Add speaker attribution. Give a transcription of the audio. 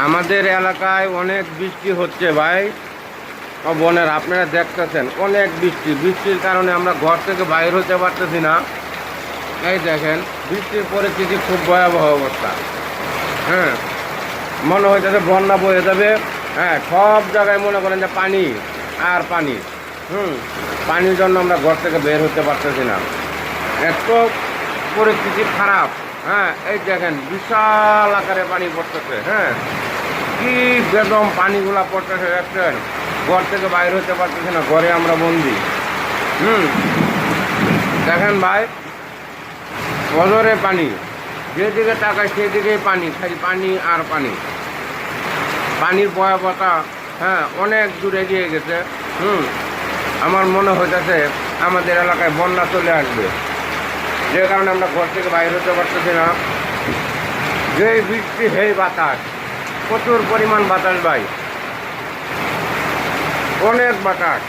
Speaker 1: আমাদের এলাকায় অনেক বৃষ্টি হচ্ছে ভাই ও বোনের, আপনারা দেখতেছেন অনেক বৃষ্টির কারণে আমরা ঘর থেকে বাইর হতে পারতেছি না। এই দেখেন বৃষ্টির পরিস্থিতি খুব ভয়াবহ অবস্থা। হ্যাঁ, মনে হইতেছে বন্যা বয়ে যাবে। হ্যাঁ, সব জায়গায় মনে করেন যে পানি আর পানি। পানির জন্য আমরা ঘর থেকে বের হতে পারতেছি না, এত পরিস্থিতি খারাপ। হ্যাঁ, এই দেখেন বিশাল আকারে পানি পড়তেছে। হ্যাঁ, কি বেদম পানিগুলা পড়তেছে দেখছেন, ঘর থেকে বাইরে হতে পারতেছে না, ঘরে আমরা বন্দি। দেখেন ভাই, বদরে পানি, যেদিকে তাকায় সেদিকেই পানি, খালি পানি আর পানি। পানির ভয়াবহতা হ্যাঁ অনেক দূর এগিয়ে গেছে। আমার মনে হইতেছে আমাদের এলাকায় বন্যা চলে আসবে, যে কারণে আমরা ঘর থেকে বাইরে হতে পারতেছি না। যেই বৃষ্টি সেই বাতাস, প্রচুর পরিমাণ বাতাস ভাই, অনেক বাতাস।